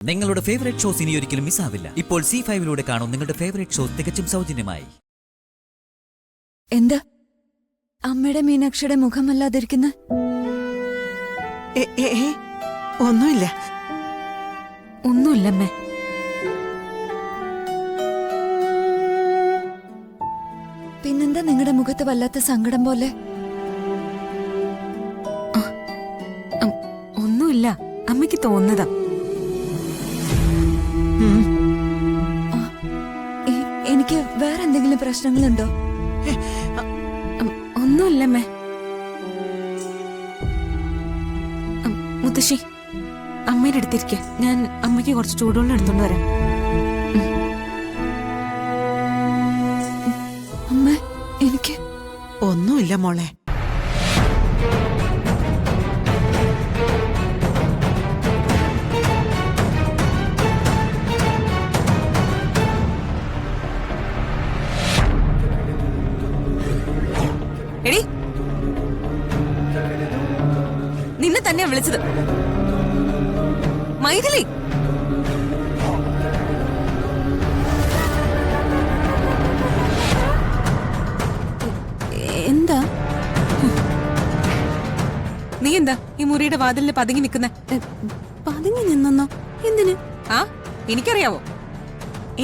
നിങ്ങളുടെ favourite shows ഇനി ഒരിക്കലും മിസ്സാവില്ല. ഇപ്പോൾ C5 കാണും നിങ്ങളുടെ ഫേവറേറ്റ് ഷോസ് തികച്ചും സൗജന്യമായി. എന്താ അമ്മയുടെ മീനാക്ഷിയുടെ മുഖമല്ലാതിരിക്കുന്ന? ഒന്നുമില്ല. ഒന്നുമില്ലമ്മേ. പിന്നെന്താ നിങ്ങളുടെ മുഖത്ത് വല്ലാത്ത സങ്കടം പോലെ? ഒന്നുമില്ല, അമ്മയ്ക്ക് തോന്നുന്നതാ. എനിക്ക് വേറെ എന്തെങ്കിലും പ്രശ്നങ്ങളുണ്ടോ? ഒന്നുമില്ലമ്മേ. മുത്തശ്ശി, അമ്മയുടെ അടുത്തിരിക്ക. ഞാൻ അമ്മയ്ക്ക് കുറച്ച് ചൂടുവെള്ളം എടുത്തോണ്ട് വരാം. അമ്മ, എനിക്ക് ഒന്നുമില്ല മോളെ. എടി, നിന്നെ തന്നെയാ വിളിച്ചത്. മൈഥിലി, എന്താ? നീ എന്താ ഈ മുറിയുടെ വാതിലിന് പതുങ്ങി നിൽക്കുന്നെ? പതുങ്ങി നിന്നോ? എന്തിന്? ആ, എനിക്കറിയാവോ.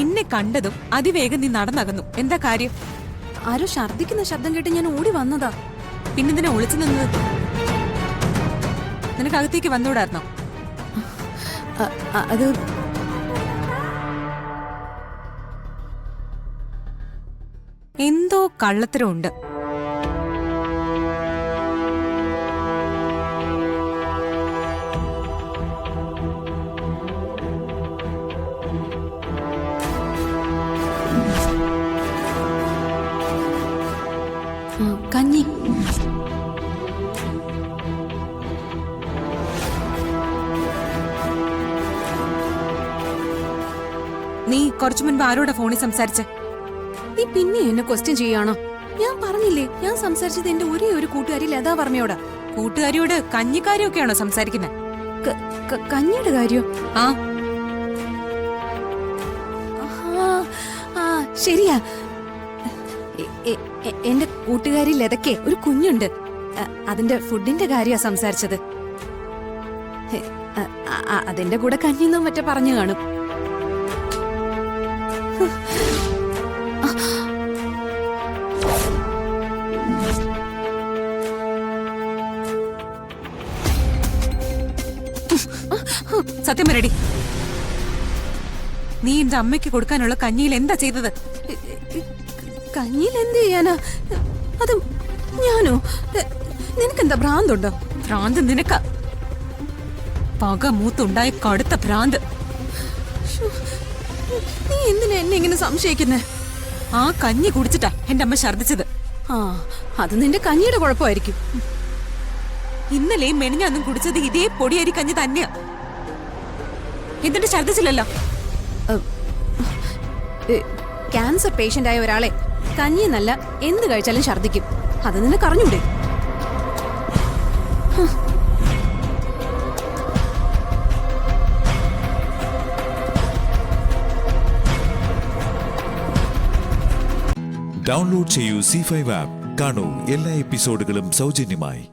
എന്നെ കണ്ടതും അതിവേഗം നീ നടന്നകന്നു. എന്താ കാര്യം? ആരോ ഛർദിക്കുന്ന ശബ്ദം കേട്ട് ഞാൻ ഓടി വന്നതാ. പിന്നെന്തിനാ ഒളിച്ചു നിന്നത്? നിനക്കകത്തേക്ക് വന്നൂടായിരുന്നോ? അത് എന്തോ കള്ളത്തരമുണ്ട്. കഞ്ഞി. നീ കുറച്ചു മുൻപ് ആരോടാ ഫോണിൽ സംസാരിച്ചേ? നീ പിന്നെ എന്നെ ക്വസ്റ്റ്യൻ ചെയ്യാണോ? ഞാൻ പറഞ്ഞില്ലേ, ഞാൻ സംസാരിച്ചത് എന്റെ ഒരേ ഒരു കൂട്ടുകാരി ലതാ വർമ്മയോടാ. കൂട്ടുകാരിയോട് കഞ്ഞിക്കാരിയൊക്കെയാണോ സംസാരിക്കുന്നത്? കഞ്ഞിയുടെ കാര്യോ? ആ, ശരിയാ. എന്റെ കൂട്ടുകാരി ലതയ്ക്ക് ഒരു കുഞ്ഞുണ്ട്. അതിന്റെ ഫുഡിന്റെ കാര്യാ സംസാരിച്ചത്. അതിന്റെ കൂടെ കഞ്ഞിന്നും മറ്റേ പറഞ്ഞു കാണും. സത്യം പറയടി, നീ എന്റെ അമ്മയ്ക്ക് കൊടുക്കാനുള്ള കഞ്ഞിയിൽ എന്താ ചെയ്തത്? കഞ്ഞിയിൽ എന്ത് ചെയ്യാനാ? അത് ഞാനോ? നിനക്കെന്താ ഭ്രാന്തുണ്ടോ? ഭ്രാന്ത് നിനക്ക. പക മൂത്തുണ്ടായ കടുത്ത ഭ്രാന്ത്. നീ എന്തിനാ എന്നെ ഇങ്ങനെ സംശയിക്കുന്നേ? ആ കഞ്ഞി കുടിച്ചിട്ടാ എന്റെ അമ്മ ഛർദിച്ചത്. ആ, അത് നിന്റെ കഞ്ഞിയുടെ കുഴപ്പമായിരിക്കും. ഇന്നലെയും മെനിഞ്ഞൊന്നും കുടിച്ചത് ഇതേ പൊടിയരി കഞ്ഞി തന്നെയാ. എന്നിട്ട് ഛർദിച്ചില്ലല്ലോ. ക്യാൻസർ പേഷ്യന്റ് ആയ ഒരാളെ കഞ്ഞി എന്നല്ല എന്ത് കഴിച്ചാലും ഛർദിക്കും. അത് നിനക്ക് അറിഞ്ഞൂടെ? ഡൗൺലോഡ് ചെയ്യൂ C5 ആപ്പ്. കാണൂ എല്ലാ എപ്പിസോഡുകളും സൗജന്യമായി.